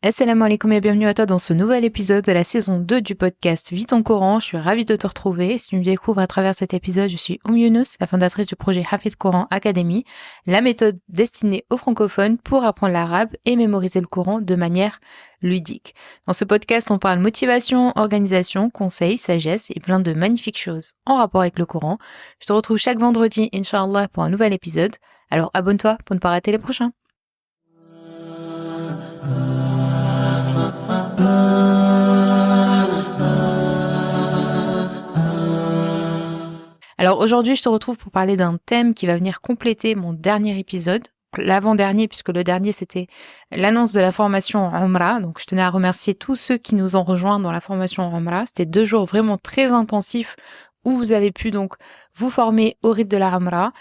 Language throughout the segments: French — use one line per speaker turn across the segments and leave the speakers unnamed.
Assalamu alaikum et bienvenue à toi dans ce nouvel épisode de la saison 2 du podcast Vis ton Coran. Je suis ravie de te retrouver. Si tu me découvres à travers cet épisode, je suis Younous, la fondatrice du projet Hafid Coran Academy, la méthode destinée aux francophones pour apprendre l'arabe et mémoriser le Coran de manière ludique. Dans ce podcast, on parle motivation, organisation, conseils, sagesse et plein de magnifiques choses en rapport avec le Coran. Je te retrouve chaque vendredi, Inch'Allah, pour un nouvel épisode. Alors abonne-toi pour ne pas rater les prochains. Alors aujourd'hui, je te retrouve pour parler d'un thème qui va venir compléter mon dernier épisode, l'avant-dernier, puisque le dernier c'était l'annonce de la formation Umrah. Donc je tenais à remercier tous ceux qui nous ont rejoints dans la formation Umrah. C'était 2 jours vraiment très intensifs où vous avez pu donc vous former au rythme de la Umrah,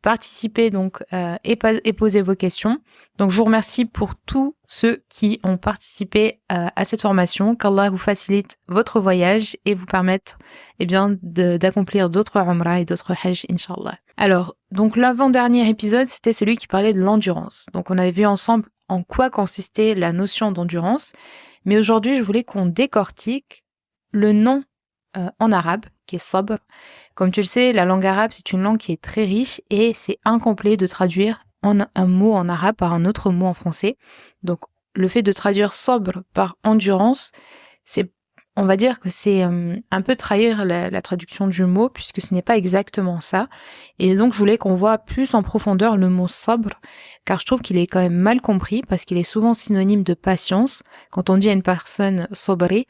participer donc et poser vos questions. Donc je vous remercie pour tous ceux qui ont participé à cette formation. Qu'Allah vous facilite votre voyage et vous permette d'accomplir d'autres Umrah et d'autres Hajj, Inch'Allah. Alors, donc l'avant-dernier épisode, c'était celui qui parlait de l'endurance. Donc on avait vu ensemble en quoi consistait la notion d'endurance. Mais aujourd'hui, je voulais qu'on décortique le nom en arabe, qui est sabr. Comme tu le sais, la langue arabe, c'est une langue qui est très riche et c'est incomplet de traduire un mot en arabe par un autre mot en français. Donc, le fait de traduire sabr par endurance, on va dire que c'est un peu trahir la traduction du mot puisque ce n'est pas exactement ça. Et donc, je voulais qu'on voit plus en profondeur le mot sabr car je trouve qu'il est quand même mal compris parce qu'il est souvent synonyme de patience. Quand on dit à une personne sabrée,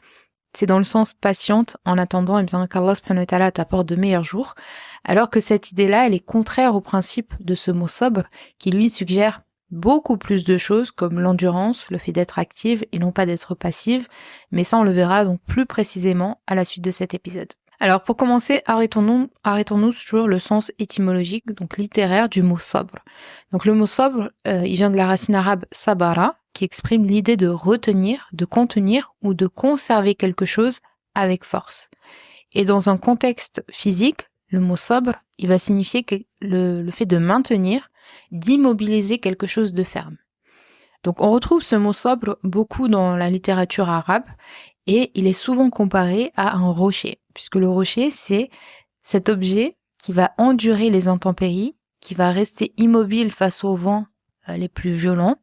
c'est dans le sens patiente en attendant qu'Allah subhanahu wa ta'ala t'apporte de meilleurs jours, alors que cette idée-là, elle est contraire au principe de ce mot sabr qui lui suggère beaucoup plus de choses comme l'endurance, le fait d'être active et non pas d'être passive, mais ça on le verra donc plus précisément à la suite de cet épisode. Alors pour commencer, arrêtons-nous sur le sens étymologique, donc littéraire du mot sabr. Donc le mot sabr, il vient de la racine arabe sabara, qui exprime l'idée de retenir, de contenir ou de conserver quelque chose avec force. Et dans un contexte physique, le mot sabr, il va signifier que le fait de maintenir, d'immobiliser quelque chose de ferme. Donc on retrouve ce mot sabr beaucoup dans la littérature arabe et il est souvent comparé à un rocher, puisque le rocher, c'est cet objet qui va endurer les intempéries, qui va rester immobile face aux vents les plus violents.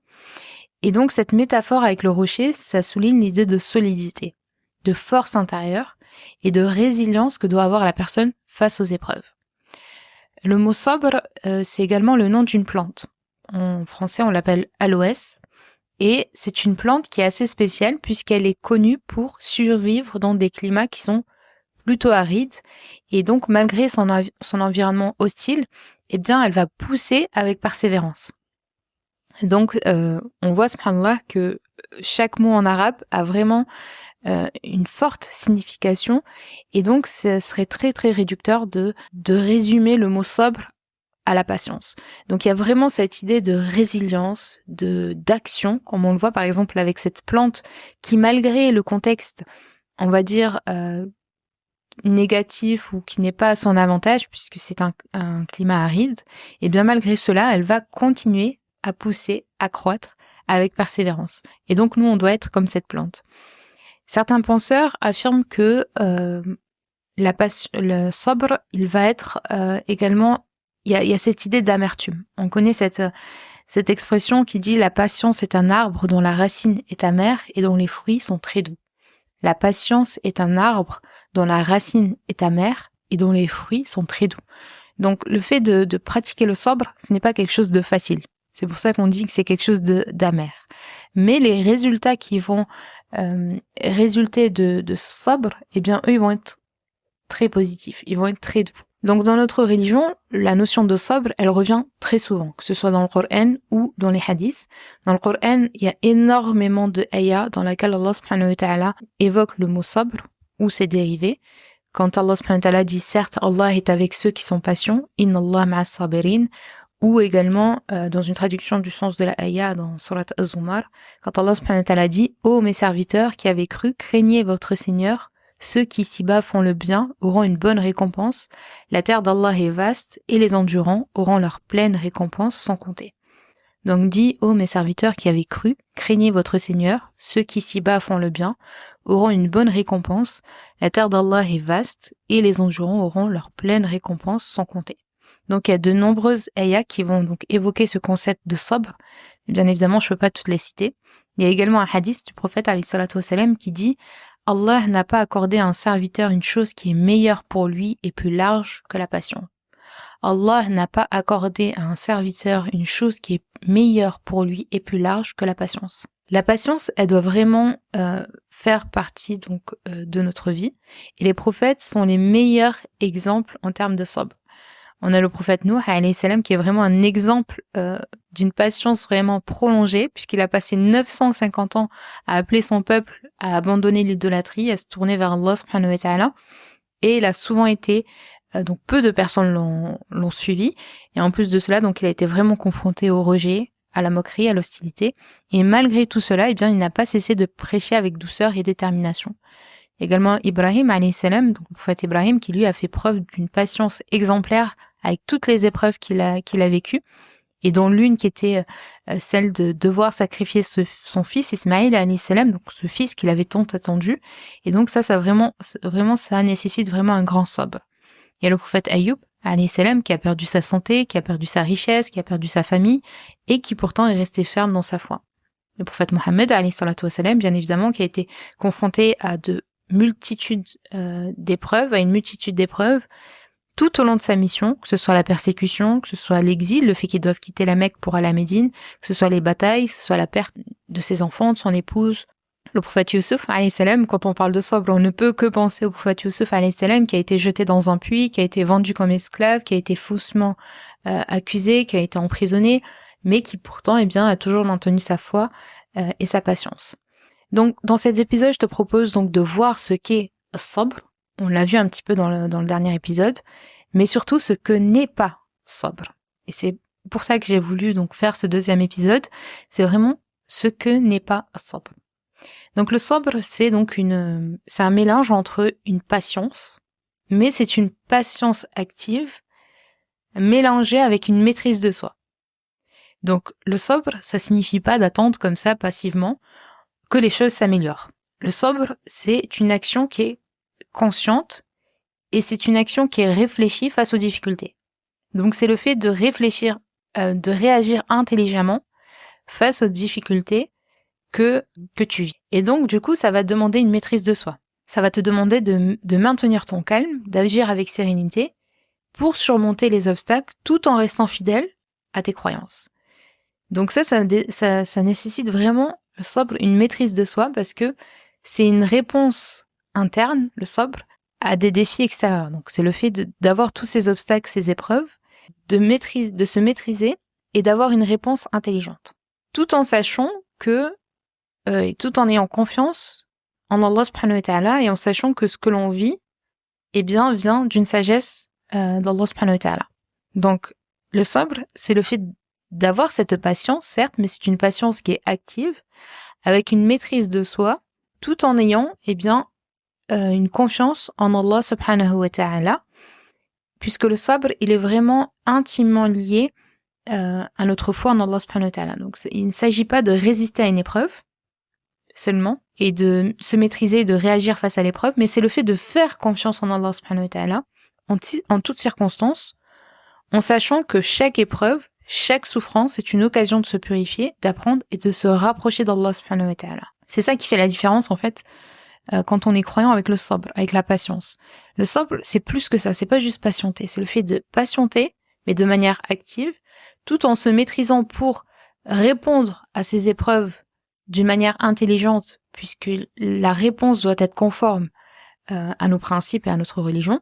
Et donc cette métaphore avec le rocher, ça souligne l'idée de solidité, de force intérieure et de résilience que doit avoir la personne face aux épreuves. Le mot sabr, c'est également le nom d'une plante. En français, on l'appelle aloès. Et c'est une plante qui est assez spéciale puisqu'elle est connue pour survivre dans des climats qui sont plutôt arides. Et donc, malgré son environnement hostile, elle va pousser avec persévérance. Donc, on voit, subhanallah, que chaque mot en arabe a vraiment une forte signification. Et donc, ce serait très, très réducteur de résumer le mot sabr à la patience. Donc il y a vraiment cette idée de résilience, d'action, comme on le voit par exemple avec cette plante qui malgré le contexte, on va dire négatif ou qui n'est pas à son avantage puisque c'est un climat aride, et bien malgré cela, elle va continuer à pousser, à croître avec persévérance. Et donc nous, on doit être comme cette plante. Certains penseurs affirment que le sabr, il va être également il y a cette idée d'amertume. On connaît cette expression qui dit « La patience est un arbre dont la racine est amère et dont les fruits sont très doux ». La patience est un arbre dont la racine est amère et dont les fruits sont très doux. Donc le fait de pratiquer le sabr, ce n'est pas quelque chose de facile. C'est pour ça qu'on dit que c'est quelque chose d'amer. Mais les résultats qui vont résulter de ce sabr, eux, ils vont être très positifs, ils vont être très doux. Donc dans notre religion, la notion de sabr, elle revient très souvent, que ce soit dans le Coran ou dans les hadiths. Dans le Coran, il y a énormément de ayats dans lesquels Allah subhanahu wa ta'ala évoque le mot sabr ou ses dérivés. Quand Allah subhanahu wa ta'ala dit certes Allah est avec ceux qui sont patients, inna Allah ma'as sabirin, ou également dans une traduction du sens de la ayah dans Surat Az-Zumar, quand Allah subhanahu wa ta'ala dit ô mes serviteurs qui avez cru, craignez votre Seigneur. Ceux qui ici-bas font le bien auront une bonne récompense. La terre d'Allah est vaste et les endurants auront leur pleine récompense sans compter. Donc dis, ô mes serviteurs qui avez cru, craignez votre Seigneur, ceux qui ici-bas font le bien auront une bonne récompense, la terre d'Allah est vaste, et les endurants auront leur pleine récompense sans compter. Donc il y a de nombreuses ayats qui vont donc évoquer ce concept de sabr. Bien évidemment, je ne peux pas toutes les citer. Il y a également un hadith du prophète alayhi salatu wassalam qui dit « Allah n'a pas accordé à un serviteur une chose qui est meilleure pour lui et plus large que la passion. » Allah n'a pas accordé à un serviteur une chose qui est meilleure pour lui et plus large que la patience. La patience, elle doit vraiment faire partie donc de notre vie. Et les prophètes sont les meilleurs exemples en termes de sabr. On a le prophète Nuh alayhi salam qui est vraiment un exemple d'une patience vraiment prolongée, puisqu'il a passé 950 ans à appeler son peuple à abandonner l'idolâtrie, à se tourner vers Allah subhanahu wa ta'ala. Et il a souvent été donc peu de personnes l'ont suivi, et en plus de cela, donc il a été vraiment confronté au rejet, à la moquerie, à l'hostilité, et malgré tout cela, eh bien, il n'a pas cessé de prêcher avec douceur et détermination. Également Ibrahim alayhi salam, donc le prophète Ibrahim, qui lui a fait preuve d'une patience exemplaire avec toutes les épreuves qu'il a vécues, et dont l'une qui était celle de devoir sacrifier son fils Ismaïl alayhi salam, donc ce fils qu'il avait tant attendu, et donc ça vraiment ça nécessite vraiment un grand sabr. Il y a le prophète Ayyub, alayhi salam, qui a perdu sa santé, qui a perdu sa richesse, qui a perdu sa famille, et qui pourtant est resté ferme dans sa foi. Le prophète Mohammed, alayhi salatu wassalam, bien évidemment, qui a été confronté à une multitude d'épreuves, tout au long de sa mission, que ce soit la persécution, que ce soit l'exil, le fait qu'ils doivent quitter la Mecque pour aller à Médine, que ce soit les batailles, que ce soit la perte de ses enfants, de son épouse. Le prophète Yusuf, alayhi salam, quand on parle de sabr, on ne peut que penser au prophète Yusuf, alayhi salam, qui a été jeté dans un puits, qui a été vendu comme esclave, qui a été faussement accusé, qui a été emprisonné, mais qui pourtant, eh bien, a toujours maintenu sa foi et sa patience. Donc, dans cet épisode, je te propose donc de voir ce qu'est sabr. On l'a vu un petit peu dans le dernier épisode, mais surtout ce que n'est pas sabr. Et c'est pour ça que j'ai voulu donc faire ce deuxième épisode. C'est vraiment ce que n'est pas sabr. Donc le sabr, c'est un mélange entre une patience, mais c'est une patience active mélangée avec une maîtrise de soi. Donc le sabr, ça signifie pas d'attendre comme ça passivement que les choses s'améliorent. Le sabr, c'est une action qui est consciente et c'est une action qui est réfléchie face aux difficultés. Donc c'est le fait de réfléchir, de réagir intelligemment face aux difficultés que tu vis. Et donc, du coup, ça va demander une maîtrise de soi. Ça va te demander de maintenir ton calme, d'agir avec sérénité pour surmonter les obstacles tout en restant fidèle à tes croyances. Donc ça nécessite vraiment, le sabr, une maîtrise de soi parce que c'est une réponse interne, le sabr, à des défis extérieurs. Donc c'est le fait d'avoir tous ces obstacles, ces épreuves, de se maîtriser et d'avoir une réponse intelligente. Tout en sachant que et tout en ayant confiance en Allah subhanahu wa ta'ala et en sachant que ce que l'on vit, eh bien, vient d'une sagesse d'Allah subhanahu wa ta'ala. Donc, le sabr, c'est le fait d'avoir cette patience, certes, mais c'est une patience qui est active, avec une maîtrise de soi, tout en ayant, eh bien, une confiance en Allah subhanahu wa ta'ala, puisque le sabr, il est vraiment intimement lié à notre foi en Allah subhanahu wa ta'ala. Donc, il ne s'agit pas de résister à une épreuve, seulement, et de se maîtriser et de réagir face à l'épreuve, mais c'est le fait de faire confiance en Allah subhanahu wa ta'ala en toutes circonstances, en sachant que chaque épreuve, chaque souffrance est une occasion de se purifier, d'apprendre et de se rapprocher d'Allah subhanahu wa ta'ala. C'est ça qui fait la différence, en fait, quand on est croyant avec le sabr, avec la patience. Le sabr, c'est plus que ça, c'est pas juste patienter, c'est le fait de patienter, mais de manière active, tout en se maîtrisant pour répondre à ces épreuves d'une manière intelligente, puisque la réponse doit être conforme à nos principes et à notre religion,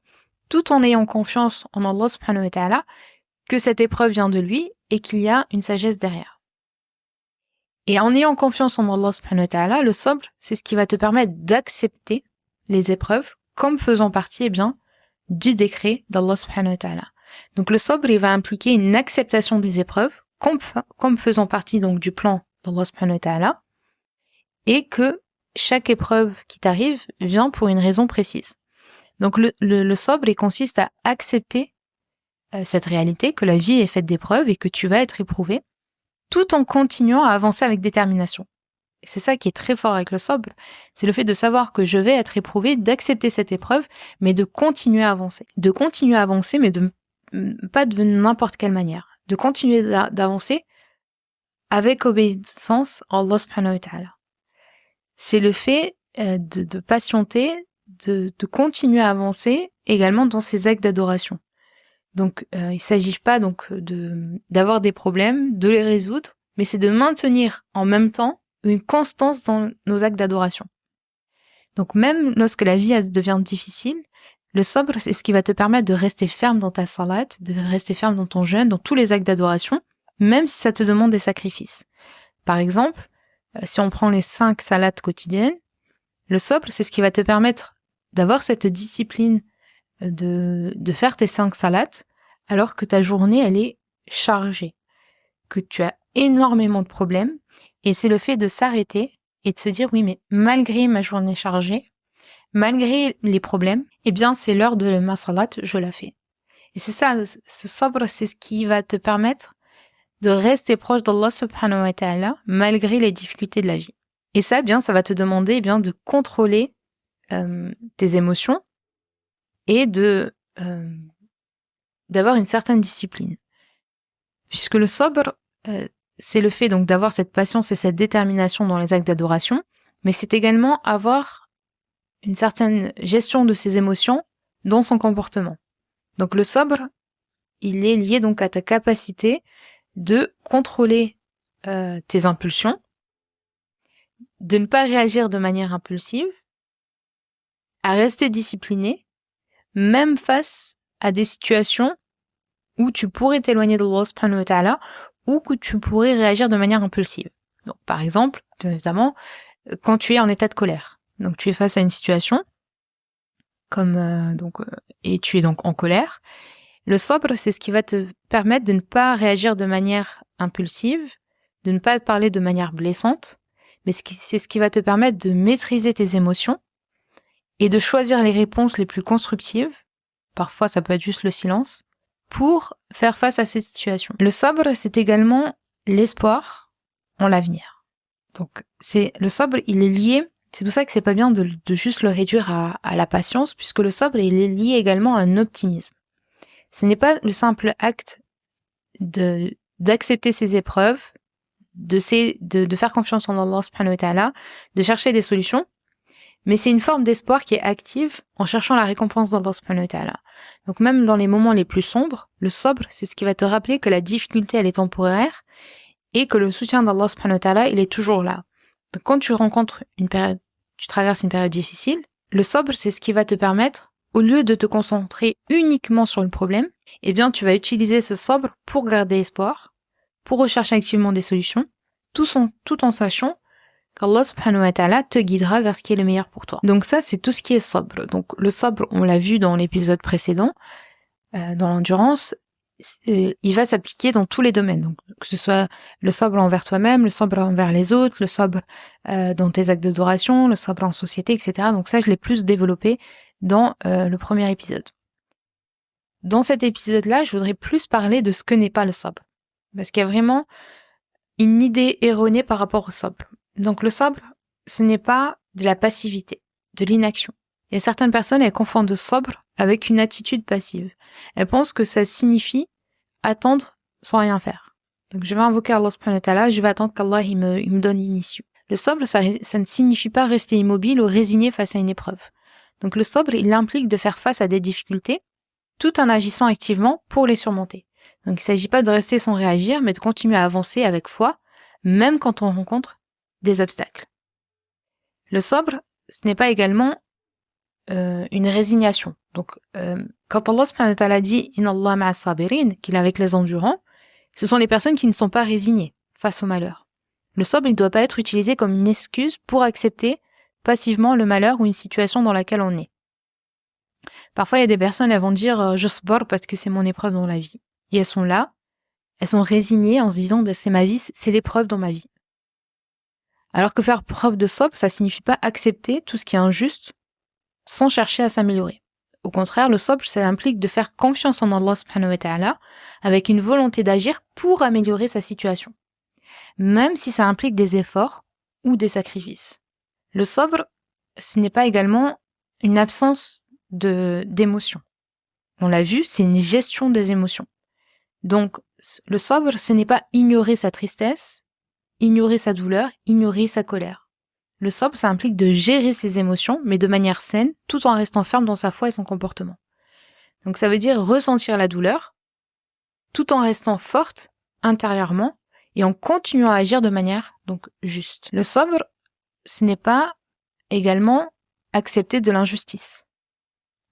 tout en ayant confiance en Allah subhanahu wa ta'ala, que cette épreuve vient de lui et qu'il y a une sagesse derrière. Et en ayant confiance en Allah subhanahu wa ta'ala, le sabr, c'est ce qui va te permettre d'accepter les épreuves comme faisant partie, eh bien, du décret d'Allah subhanahu wa ta'ala. Donc le sabr, il va impliquer une acceptation des épreuves comme faisant partie donc du plan d'Allah subhanahu wa ta'ala, et que chaque épreuve qui t'arrive vient pour une raison précise. Donc le sabr, il consiste à accepter cette réalité, que la vie est faite d'épreuves et que tu vas être éprouvé, tout en continuant à avancer avec détermination. Et c'est ça qui est très fort avec le sabr, c'est le fait de savoir que je vais être éprouvé, d'accepter cette épreuve, mais de continuer à avancer. De continuer à avancer, mais pas de n'importe quelle manière. De continuer d'avancer avec obéissance à Allah subhanahu wa ta'ala. C'est le fait de patienter, de continuer à avancer également dans ces actes d'adoration. Donc, il ne s'agit pas donc d'avoir des problèmes, de les résoudre, mais c'est de maintenir en même temps une constance dans nos actes d'adoration. Donc, même lorsque la vie devient difficile, le sabr, c'est ce qui va te permettre de rester ferme dans ta salat, de rester ferme dans ton jeûne, dans tous les actes d'adoration, même si ça te demande des sacrifices. Par exemple, si on prend les 5 salats quotidiennes, le sabr, c'est ce qui va te permettre d'avoir cette discipline de faire tes 5 salats, alors que ta journée, elle est chargée, que tu as énormément de problèmes, et c'est le fait de s'arrêter et de se dire, oui, mais malgré ma journée chargée, malgré les problèmes, eh bien, c'est l'heure de ma salat, je la fais. Et c'est ça, ce sabr, c'est ce qui va te permettre de rester proche d'Allah subhanahu wa ta'ala, malgré les difficultés de la vie. Et ça, bien, ça va te demander, eh bien, de contrôler tes émotions et d'avoir une certaine discipline. Puisque le sabr, c'est le fait donc d'avoir cette patience et cette détermination dans les actes d'adoration, mais c'est également avoir une certaine gestion de ses émotions dans son comportement. Donc le sabr, il est lié donc à ta capacité de contrôler tes impulsions, de ne pas réagir de manière impulsive, à rester discipliné, même face à des situations où tu pourrais t'éloigner d'Allah subhanahu wa ta'ala ou que tu pourrais réagir de manière impulsive. Donc, par exemple, bien évidemment, quand tu es en état de colère. Donc, tu es face à une situation et tu es donc en colère. Le sabr, c'est ce qui va te permettre de ne pas réagir de manière impulsive, de ne pas parler de manière blessante, mais c'est ce qui va te permettre de maîtriser tes émotions et de choisir les réponses les plus constructives. Parfois, ça peut être juste le silence, pour faire face à ces situations. Le sabr, c'est également l'espoir en l'avenir. Donc, le sabr, il est lié, c'est pour ça que c'est pas bien de juste le réduire à la patience, puisque le sabr, il est lié également à un optimisme. Ce n'est pas le simple acte d'accepter ces épreuves, de faire confiance en Allah subhanahu wa ta'ala, de chercher des solutions, mais c'est une forme d'espoir qui est active en cherchant la récompense d'Allah subhanahu wa ta'ala. Donc même dans les moments les plus sombres, le sabr, c'est ce qui va te rappeler que la difficulté, elle est temporaire et que le soutien d'Allah subhanahu wa ta'ala, il est toujours là. Donc quand tu traverses une période difficile, le sabr, c'est ce qui va te permettre, au lieu de te concentrer uniquement sur le problème, eh bien tu vas utiliser ce sabr pour garder espoir, pour rechercher activement des solutions, tout en sachant qu'Allah subhanahu wa ta'ala te guidera vers ce qui est le meilleur pour toi. Donc ça, c'est tout ce qui est sabr. Donc le sabr, on l'a vu dans l'épisode précédent, dans l'endurance, il va s'appliquer dans tous les domaines. Donc que ce soit le sabr envers toi-même, le sabr envers les autres, le sabr dans tes actes d'adoration, le sabr en société, etc. Donc ça, je l'ai plus développé dans le premier épisode. Dans cet épisode-là, je voudrais plus parler de ce que n'est pas le sabr. Parce qu'il y a vraiment une idée erronée par rapport au sabr. Donc le sabr, ce n'est pas de la passivité, de l'inaction. Il y a certaines personnes, elles confondent le sabr avec une attitude passive. Elles pensent que ça signifie attendre sans rien faire. Donc je vais invoquer Allah subhanahu wa ta'ala, je vais attendre qu'Allah il me donne une issue. Le sabr, ça ne signifie pas rester immobile ou résigné face à une épreuve. Donc le sabr, il implique de faire face à des difficultés tout en agissant activement pour les surmonter. Donc il ne s'agit pas de rester sans réagir, mais de continuer à avancer avec foi, même quand on rencontre des obstacles. Le sabr, ce n'est pas également une résignation. Donc, quand Allah subhanahu wa ta'ala dit « Inna Allah ma'a sabirin », qu'il est avec les endurants, ce sont les personnes qui ne sont pas résignées face au malheur. Le sabr, il ne doit pas être utilisé comme une excuse pour accepter passivement le malheur ou une situation dans laquelle on est. Parfois, il y a des personnes, elles vont dire « Je sabr parce que c'est mon épreuve dans la vie ». Et elles sont là, elles sont résignées en se disant « C'est ma vie, c'est l'épreuve dans ma vie ». Alors que faire preuve de sabr, ça signifie pas accepter tout ce qui est injuste sans chercher à s'améliorer. Au contraire, le sabr, ça implique de faire confiance en Allah subhanahu wa ta'ala avec une volonté d'agir pour améliorer sa situation. même si ça implique des efforts ou des sacrifices. Le sabr, ce n'est pas également une absence d'émotions. On l'a vu, c'est une gestion des émotions. Donc, le sabr, ce n'est pas ignorer sa tristesse, ignorer sa douleur, ignorer sa colère. Le sabr, ça implique de gérer ses émotions, mais de manière saine, tout en restant ferme dans sa foi et son comportement. Donc ça veut dire ressentir la douleur, tout en restant forte intérieurement et en continuant à agir de manière donc juste. Le sabr, ce n'est pas également accepter de l'injustice.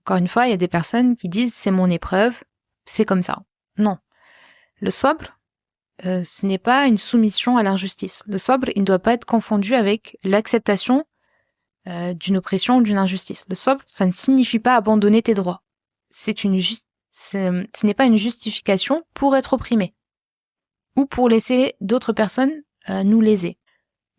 Encore une fois, il y a des personnes qui disent c'est mon épreuve, c'est comme ça. Non. Le sabr, ce n'est pas une soumission à l'injustice. Le sabr, il ne doit pas être confondu avec l'acceptation d'une oppression, d'une injustice. Le sabr, ça ne signifie pas abandonner tes droits. Ce n'est pas une justification pour être opprimé ou pour laisser d'autres personnes nous léser.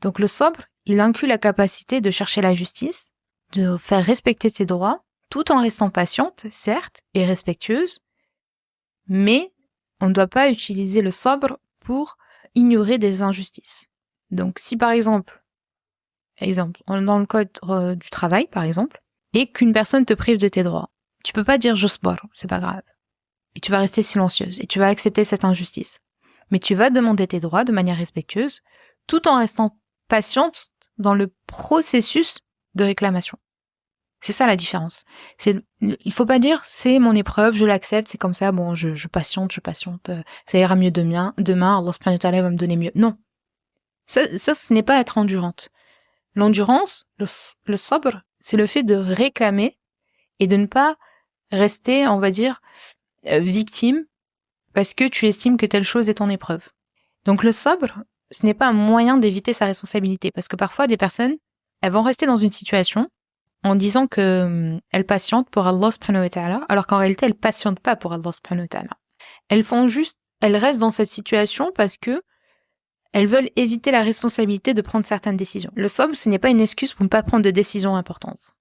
Donc le sabr, il inclut la capacité de chercher la justice, de faire respecter tes droits, tout en restant patiente, certes, et respectueuse, mais on ne doit pas utiliser le sabr pour ignorer des injustices. Donc si par exemple, dans le cadre du travail par exemple, et qu'une personne te prive de tes droits, tu peux pas dire je sabr, c'est pas grave. Et tu vas rester silencieuse et tu vas accepter cette injustice. Mais tu vas demander tes droits de manière respectueuse, tout en restant patiente dans le processus de réclamation. C'est ça la différence. Il faut pas dire c'est mon épreuve, je l'accepte, c'est comme ça, bon, je patiente, ça ira mieux demain, Allah subhanahu wa ta'ala va me donner mieux. Non. Ça, ce n'est pas être endurante. L'endurance, le sabr, c'est le fait de réclamer et de ne pas rester, on va dire, victime parce que tu estimes que telle chose est ton épreuve. Donc le sabr, ce n'est pas un moyen d'éviter sa responsabilité parce que parfois des personnes, elles vont rester dans une situation en disant que elles patientent pour Allah subhanahu wa ta'ala, alors qu'en réalité elles patientent pas pour Allah subhanahu wa ta'ala. Elles restent dans cette situation parce que elles veulent éviter la responsabilité de prendre certaines décisions. Le sabr, ce n'est pas une excuse pour ne pas prendre de décisions importantes.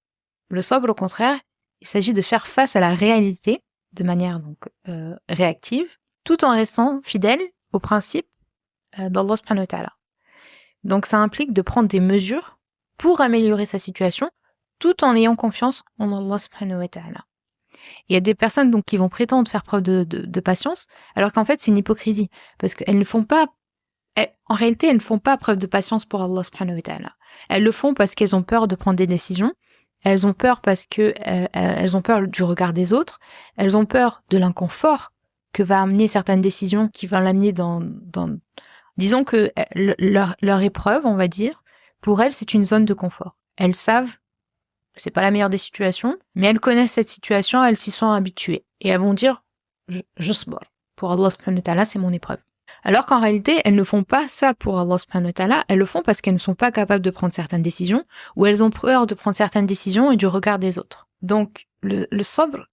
Le sabr, au contraire, il s'agit de faire face à la réalité de manière donc réactive, tout en restant fidèle aux principes d'Allah subhanahu wa ta'ala. Donc ça implique de prendre des mesures pour améliorer sa situation, tout en ayant confiance en Allah subhanahu wa ta'ala. Il y a des personnes donc qui vont prétendre faire preuve de patience, alors qu'en fait c'est une hypocrisie, parce qu'elles ne font pas, en réalité elles ne font pas preuve de patience pour Allah subhanahu wa ta'ala. Elles le font parce qu'elles ont peur de prendre des décisions, elles ont peur parce que elles ont peur du regard des autres, elles ont peur de l'inconfort que va amener certaines décisions, qui vont l'amener dans disons que leur épreuve, on va dire, pour elles c'est une zone de confort. Elles savent c'est pas la meilleure des situations, mais elles connaissent cette situation, elles s'y sont habituées. Et elles vont dire, je sabr. Pour Allah subhanahu wa ta'ala, c'est mon épreuve. Alors qu'en réalité, elles ne font pas ça pour Allah subhanahu wa ta'ala, elles le font parce qu'elles ne sont pas capables de prendre certaines décisions, ou elles ont peur de prendre certaines décisions et du regard des autres. Donc, le sabr,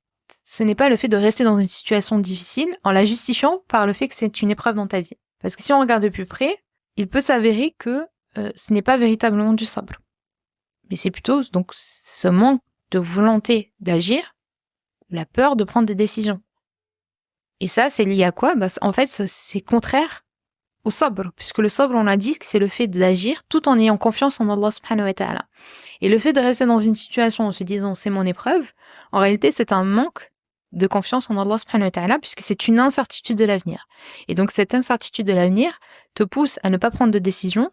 ce n'est pas le fait de rester dans une situation difficile en la justifiant par le fait que c'est une épreuve dans ta vie. Parce que si on regarde de plus près, il peut s'avérer que ce n'est pas véritablement du sabr. Mais c'est plutôt donc ce manque de volonté d'agir, la peur de prendre des décisions. Et ça, c'est lié à quoi ? En fait, c'est contraire au sabr, puisque le sabr, on a dit que c'est le fait d'agir tout en ayant confiance en Allah subhanahu wa ta'ala. Et le fait de rester dans une situation en se disant c'est mon épreuve, en réalité, c'est un manque de confiance en Allah subhanahu wa ta'ala, puisque c'est une incertitude de l'avenir. Et donc, cette incertitude de l'avenir te pousse à ne pas prendre de décision,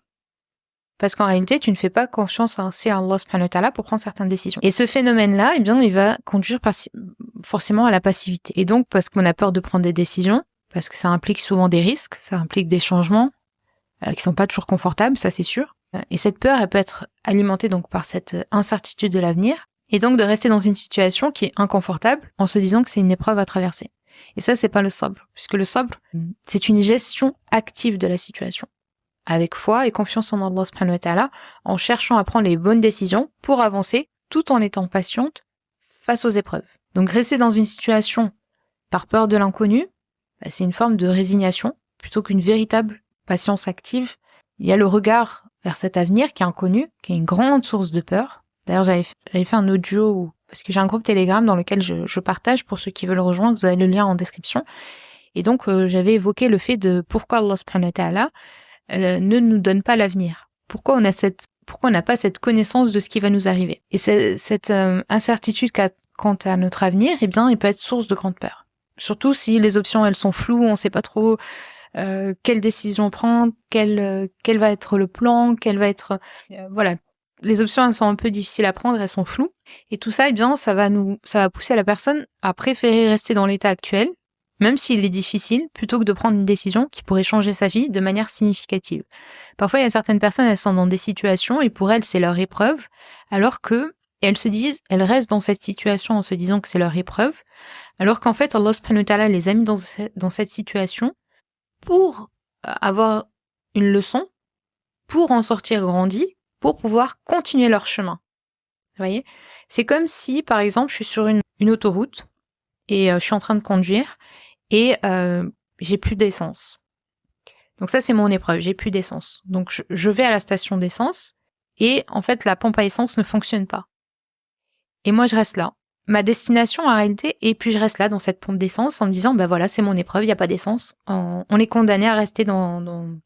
parce qu'en réalité, tu ne fais pas confiance à Allah subhanahu wa ta'ala pour prendre certaines décisions. Et ce phénomène-là, eh bien, il va conduire forcément à la passivité. Et donc, parce qu'on a peur de prendre des décisions, parce que ça implique souvent des risques, ça implique des changements qui sont pas toujours confortables, ça c'est sûr. Et cette peur, elle peut être alimentée donc par cette incertitude de l'avenir, et donc de rester dans une situation qui est inconfortable en se disant que c'est une épreuve à traverser. Et ça, c'est pas le sabr, puisque le sabr, c'est une gestion active de la situation, avec foi et confiance en Allah subhanahu wa ta'ala, en cherchant à prendre les bonnes décisions pour avancer, tout en étant patiente face aux épreuves. Donc rester dans une situation par peur de l'inconnu, c'est une forme de résignation, plutôt qu'une véritable patience active. Il y a le regard vers cet avenir qui est inconnu, qui est une grande source de peur. D'ailleurs, j'avais fait un audio, parce que j'ai un groupe Telegram dans lequel je partage, pour ceux qui veulent rejoindre, vous avez le lien en description. Et donc, j'avais évoqué le fait de pourquoi Allah subhanahu wa ta'ala ne nous donne pas l'avenir? Pourquoi on n'a pas cette connaissance de ce qui va nous arriver? Et cette incertitude quant à notre avenir, eh bien, il peut être source de grande peur. Surtout si les options, elles sont floues, on ne sait pas trop quelle décision prendre, quel va être le plan, quel va être... voilà, les options, elles sont un peu difficiles à prendre, elles sont floues. Et tout ça, eh bien, ça va pousser la personne à préférer rester dans l'état actuel, même s'il est difficile, plutôt que de prendre une décision qui pourrait changer sa vie de manière significative. Parfois, il y a certaines personnes, elles sont dans des situations et pour elles, c'est leur épreuve, alors que elles se disent, elles restent dans cette situation en se disant que c'est leur épreuve, alors qu'en fait, Allah subhanahu wa ta'ala les a mis dans cette situation pour avoir une leçon, pour en sortir grandi, pour pouvoir continuer leur chemin. Vous voyez ? C'est comme si, par exemple, je suis sur une autoroute et je suis en train de conduire et j'ai plus d'essence. Donc ça, c'est mon épreuve, j'ai plus d'essence. Donc je vais à la station d'essence et en fait, la pompe à essence ne fonctionne pas. Et moi, je reste là. Ma destination, en réalité, et puis je reste là dans cette pompe d'essence en me disant, ben voilà, c'est mon épreuve, il n'y a pas d'essence. On est condamné à rester dans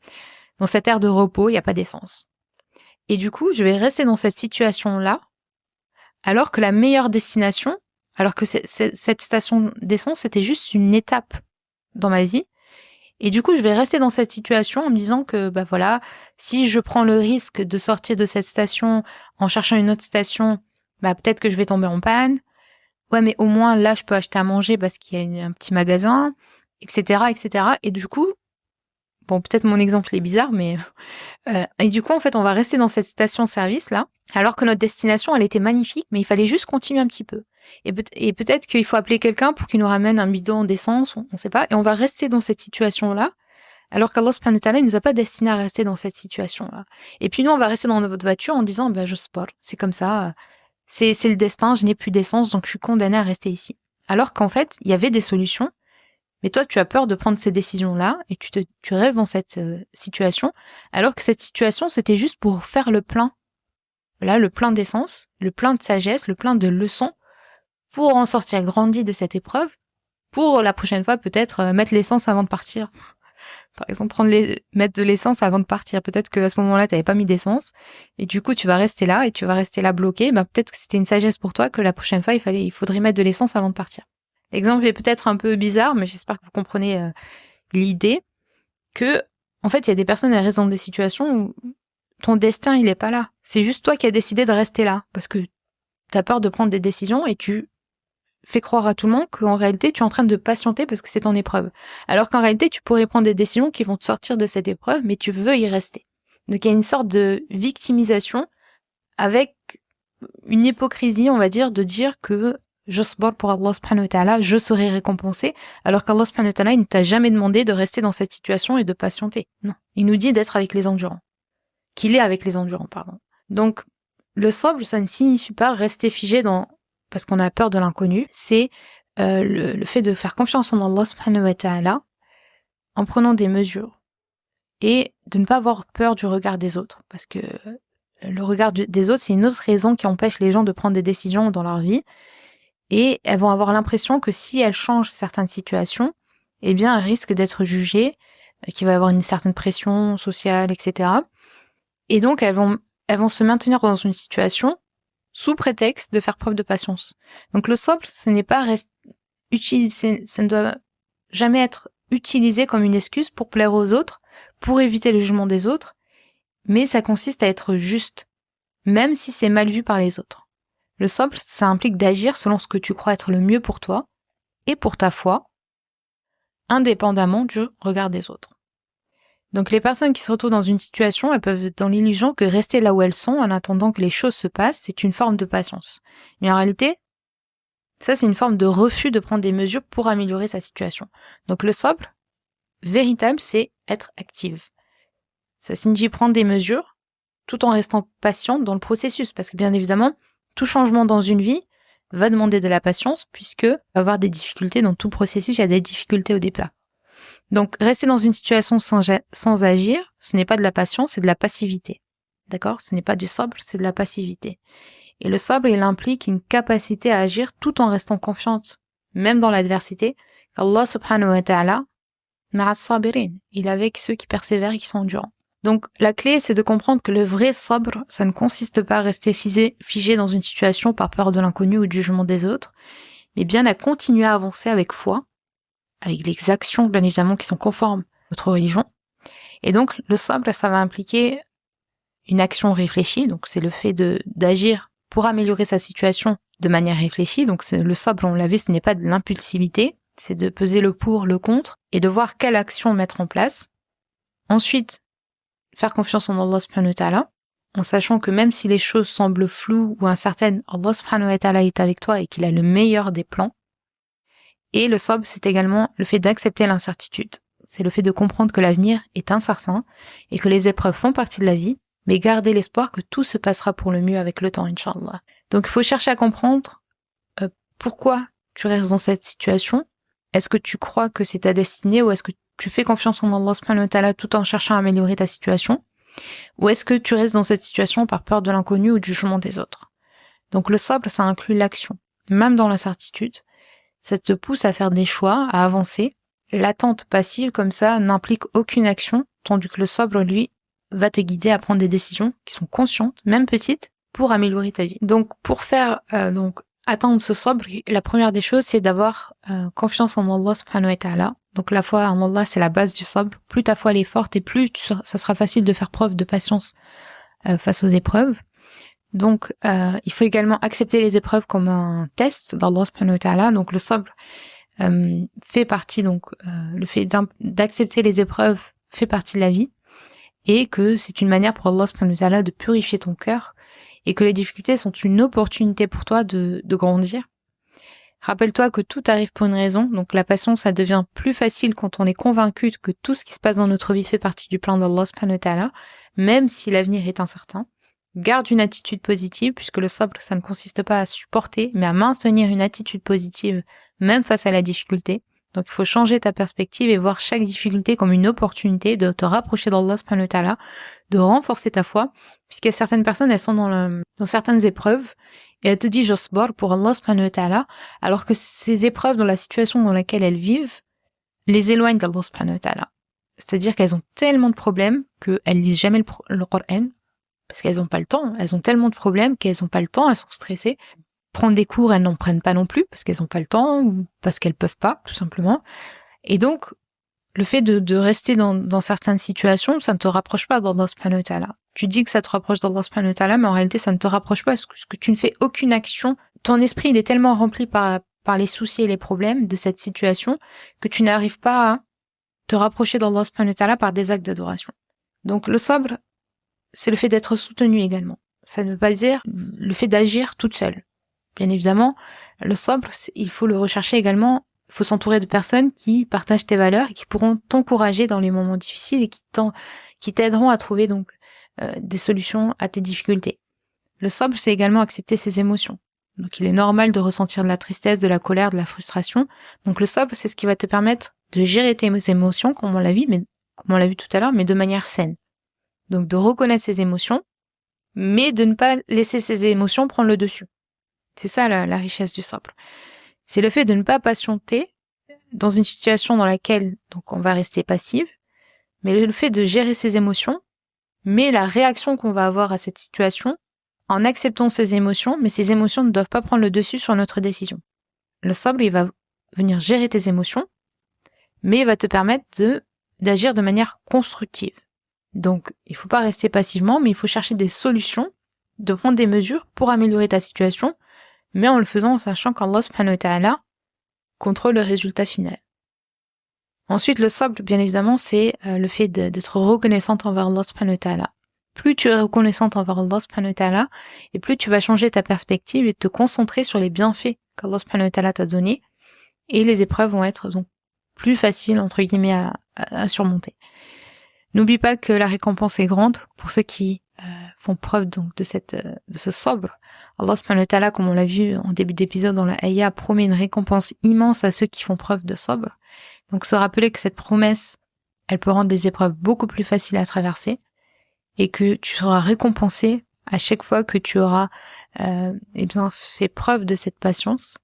cette aire de repos, il n'y a pas d'essence. Et du coup, je vais rester dans cette situation-là, alors que la meilleure destination, alors que cette station d'essence, c'était juste une étape dans ma vie. Et du coup, je vais rester dans cette situation en me disant que, bah voilà, si je prends le risque de sortir de cette station en cherchant une autre station, bah peut-être que je vais tomber en panne. Ouais, mais au moins là, je peux acheter à manger parce qu'il y a un petit magasin, etc., etc. Et du coup, bon, peut-être mon exemple est bizarre, mais et du coup, en fait, on va rester dans cette station-service là, alors que notre destination, elle était magnifique, mais il fallait juste continuer un petit peu. Et peut-être qu'il faut appeler quelqu'un pour qu'il nous ramène un bidon d'essence, on sait pas, et on va rester dans cette situation-là, alors qu'Allah subhanahu wa ta'ala, il nous a pas destiné à rester dans cette situation-là. Et puis nous, on va rester dans notre voiture en disant, je sport, c'est comme ça, c'est le destin, je n'ai plus d'essence, donc je suis condamnée à rester ici. Alors qu'en fait, il y avait des solutions, mais toi, tu as peur de prendre ces décisions-là, et tu restes dans cette situation, alors que cette situation, c'était juste pour faire le plein. Là, le plein d'essence, le plein de sagesse, le plein de leçons, pour en sortir grandi de cette épreuve, pour la prochaine fois peut-être mettre l'essence avant de partir. Par exemple, mettre de l'essence avant de partir. Peut-être qu'à ce moment-là, tu n'avais pas mis d'essence, et du coup, tu vas rester là, et tu vas rester là bloqué. Peut-être que c'était une sagesse pour toi que la prochaine fois, il faudrait mettre de l'essence avant de partir. L'exemple est peut-être un peu bizarre, mais j'espère que vous comprenez l'idée que, en fait, il y a des personnes, elles restent dans des situations où ton destin, il est pas là. C'est juste toi qui as décidé de rester là, parce que t'as peur de prendre des décisions et tu fais croire à tout le monde qu'en réalité, tu es en train de patienter parce que c'est ton épreuve. Alors qu'en réalité, tu pourrais prendre des décisions qui vont te sortir de cette épreuve, mais tu veux y rester. Donc, il y a une sorte de victimisation avec une hypocrisie, on va dire, de dire que je sport pour Allah subhanahu wa ta'ala, je serai récompensé, alors qu'Allah subhanahu wa ta'ala, il ne t'a jamais demandé de rester dans cette situation et de patienter. Non. Il nous dit d'être avec les endurants. Qu'il est avec les endurants, pardon. Donc, le sabr, ça ne signifie pas rester figé parce qu'on a peur de l'inconnu. C'est le fait de faire confiance en Allah subhanahu wa ta'ala en prenant des mesures et de ne pas avoir peur du regard des autres. Parce que le regard des autres, c'est une autre raison qui empêche les gens de prendre des décisions dans leur vie. Et elles vont avoir l'impression que si elles changent certaines situations, eh bien, elles risquent d'être jugées, qu'il va y avoir une certaine pression sociale, etc. Et donc, elles vont se maintenir dans une situation sous prétexte de faire preuve de patience. Donc, le sabr, ce n'est pas utilisé, ça ne doit jamais être utilisé comme une excuse pour plaire aux autres, pour éviter le jugement des autres, mais ça consiste à être juste, même si c'est mal vu par les autres. Le sabr, ça implique d'agir selon ce que tu crois être le mieux pour toi et pour ta foi, indépendamment du regard des autres. Donc les personnes qui se retrouvent dans une situation, elles peuvent être dans l'illusion que rester là où elles sont en attendant que les choses se passent, c'est une forme de patience. Mais en réalité, ça c'est une forme de refus de prendre des mesures pour améliorer sa situation. Donc le sabr, véritable, c'est être active. Ça signifie prendre des mesures tout en restant patient dans le processus, parce que bien évidemment, tout changement dans une vie va demander de la patience, puisque va y avoir des difficultés dans tout processus, il y a des difficultés au départ. Donc, rester dans une situation sans agir, ce n'est pas de la patience, c'est de la passivité. D'accord ? Ce n'est pas du sabr, c'est de la passivité. Et le sabr, il implique une capacité à agir tout en restant confiante, même dans l'adversité, qu'Allah subhanahu wa ta'ala, ma'as sabirin, il est avec ceux qui persévèrent et qui sont endurants. Donc, la clé, c'est de comprendre que le vrai sabr, ça ne consiste pas à rester figé dans une situation par peur de l'inconnu ou du jugement des autres, mais bien à continuer à avancer avec foi, avec les actions, bien évidemment, qui sont conformes à notre religion. Et donc, le sabr, ça va impliquer une action réfléchie, donc c'est le fait d'agir pour améliorer sa situation de manière réfléchie. Donc, le sabr, on l'a vu, ce n'est pas de l'impulsivité, c'est de peser le pour, le contre, et de voir quelle action mettre en place. Ensuite, faire confiance en Allah subhanahu wa ta'ala, en sachant que même si les choses semblent floues ou incertaines, Allah subhanahu wa ta'ala est avec toi et qu'il a le meilleur des plans. Et le sabr, c'est également le fait d'accepter l'incertitude. C'est le fait de comprendre que l'avenir est incertain et que les épreuves font partie de la vie, mais garder l'espoir que tout se passera pour le mieux avec le temps, Inch'Allah. Donc il faut chercher à comprendre pourquoi tu restes dans cette situation. Est-ce que tu crois que c'est ta destinée ou est-ce que tu fais confiance en Allah subhanahu wa ta'ala tout en cherchant à améliorer ta situation? Ou est-ce que tu restes dans cette situation par peur de l'inconnu ou du jugement des autres? Donc le sabr, ça inclut l'action. Même dans l'incertitude, ça te pousse à faire des choix, à avancer. L'attente passive comme ça n'implique aucune action, tandis que le sabr, lui, va te guider à prendre des décisions qui sont conscientes, même petites, pour améliorer ta vie. Donc pour faire atteindre ce sabr, la première des choses, c'est d'avoir confiance en Allah subhanahu wa ta'ala. Donc la foi en Allah, c'est la base du sabr. Plus ta foi elle est forte et plus ça sera facile de faire preuve de patience face aux épreuves. Donc il faut également accepter les épreuves comme un test d'Allah subhanahu wa ta'ala. Donc le sabr fait partie, le fait d'accepter les épreuves fait partie de la vie et que c'est une manière pour Allah subhanahu wa ta'ala de purifier ton cœur et que les difficultés sont une opportunité pour toi de grandir. Rappelle-toi que tout arrive pour une raison, donc la patience, ça devient plus facile quand on est convaincu que tout ce qui se passe dans notre vie fait partie du plan d'Allah subhanahu wa ta'ala, même si l'avenir est incertain. Garde une attitude positive, puisque le sabr, ça ne consiste pas à supporter, mais à maintenir une attitude positive, même face à la difficulté. Donc il faut changer ta perspective et voir chaque difficulté comme une opportunité de te rapprocher d'Allah subhanahu wa ta'ala, de renforcer ta foi, puisqu'il y a certaines personnes, elles sont dans certaines épreuves, et elles te disent « j'asbar pour Allah subhanahu wa ta'ala », alors que ces épreuves, dans la situation dans laquelle elles vivent, les éloignent d'Allah subhanahu wa ta'ala. C'est-à-dire qu'elles ont tellement de problèmes qu'elles lisent jamais le Coran, parce qu'elles n'ont pas le temps. Elles ont tellement de problèmes qu'elles n'ont pas le temps, elles sont stressées. Prendre des cours, elles n'en prennent pas non plus, parce qu'elles n'ont pas le temps, ou parce qu'elles peuvent pas, tout simplement. Et donc, le fait de rester dans certaines situations, ça ne te rapproche pas d'Allah subhanahu wa ta'ala. Tu dis que ça te rapproche d'Allah subhanahu wa ta'ala, mais en réalité, ça ne te rapproche pas, parce que tu ne fais aucune action. Ton esprit, il est tellement rempli par les soucis et les problèmes de cette situation, que tu n'arrives pas à te rapprocher d'Allah subhanahu wa ta'ala par des actes d'adoration. Donc, le sabr, c'est le fait d'être soutenu également. Ça ne veut pas dire le fait d'agir toute seule. Bien évidemment, le sabr, il faut le rechercher également. Il faut s'entourer de personnes qui partagent tes valeurs et qui pourront t'encourager dans les moments difficiles et qui t'aideront à trouver des solutions à tes difficultés. Le sabr, c'est également accepter ses émotions. Donc il est normal de ressentir de la tristesse, de la colère, de la frustration. Donc le sabr, c'est ce qui va te permettre de gérer tes émotions, comme on l'a vu tout à l'heure, mais de manière saine. Donc de reconnaître ses émotions, mais de ne pas laisser ces émotions prendre le dessus. C'est ça la richesse du sabr. C'est le fait de ne pas patienter dans une situation dans laquelle donc on va rester passive, mais le fait de gérer ses émotions, mais la réaction qu'on va avoir à cette situation en acceptant ces émotions, mais ces émotions ne doivent pas prendre le dessus sur notre décision. Le sabr, il va venir gérer tes émotions, mais il va te permettre d'agir de manière constructive. Donc, il faut pas rester passivement, mais il faut chercher des solutions, de prendre des mesures pour améliorer ta situation, mais en le faisant en sachant qu'Allah subhanahu wa ta'ala contrôle le résultat final. Ensuite, le sabr, bien évidemment, c'est le fait d'être reconnaissante envers Allah subhanahu wa ta'ala. Plus tu es reconnaissante envers Allah subhanahu wa ta'ala, et plus tu vas changer ta perspective et te concentrer sur les bienfaits qu'Allah subhanahu wa ta'ala t'a donnés, et les épreuves vont être donc plus faciles, entre guillemets, à surmonter. N'oublie pas que la récompense est grande pour ceux qui font preuve donc de ce sabr. Allah subhanahu wa ta'ala, comme on l'a vu en début d'épisode dans la ayah, promet une récompense immense à ceux qui font preuve de sabr. Donc se rappeler que cette promesse, elle peut rendre des épreuves beaucoup plus faciles à traverser et que tu seras récompensé à chaque fois que tu auras fait preuve de cette patience.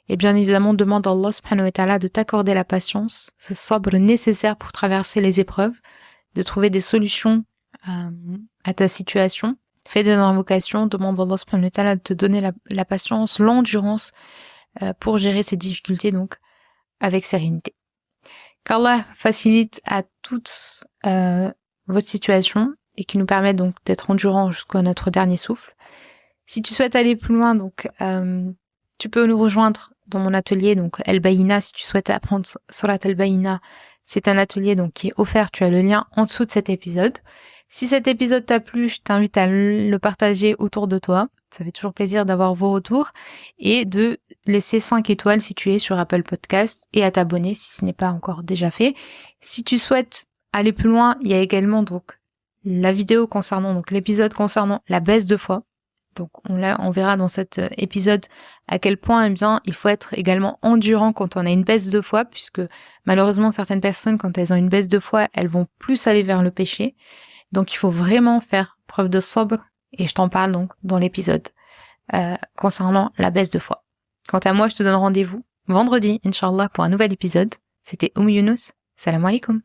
Et bien évidemment, demande à Allah subhanahu wa ta'ala de t'accorder la patience, ce sabr nécessaire pour traverser les épreuves, de trouver des solutions à ta situation. Fais des invocations, demande à Allah subhanahu wa ta'ala de te donner la patience, l'endurance pour gérer ces difficultés donc avec sérénité. Qu'Allah facilite à toutes votre situation et qui nous permet donc d'être endurants jusqu'à notre dernier souffle. Si tu souhaites aller plus loin, donc tu peux nous rejoindre dans mon atelier, donc El Bayina, si tu souhaites apprendre Surat El Bayina, c'est un atelier donc qui est offert, tu as le lien en dessous de cet épisode. Si cet épisode t'a plu, je t'invite à le partager autour de toi. Ça fait toujours plaisir d'avoir vos retours et de laisser 5 étoiles si tu es sur Apple Podcast et à t'abonner si ce n'est pas encore déjà fait. Si tu souhaites aller plus loin, il y a également donc la vidéo concernant, donc l'épisode concernant la baisse de foi. Donc on verra dans cet épisode à quel point il faut être également endurant quand on a une baisse de foi, puisque malheureusement certaines personnes quand elles ont une baisse de foi, elles vont plus aller vers le péché. Donc il faut vraiment faire preuve de sabr, et je t'en parle donc dans l'épisode concernant la baisse de foi. Quant à moi, je te donne rendez-vous vendredi, Inch'Allah, pour un nouvel épisode. C'était Younous. Salam alaikum.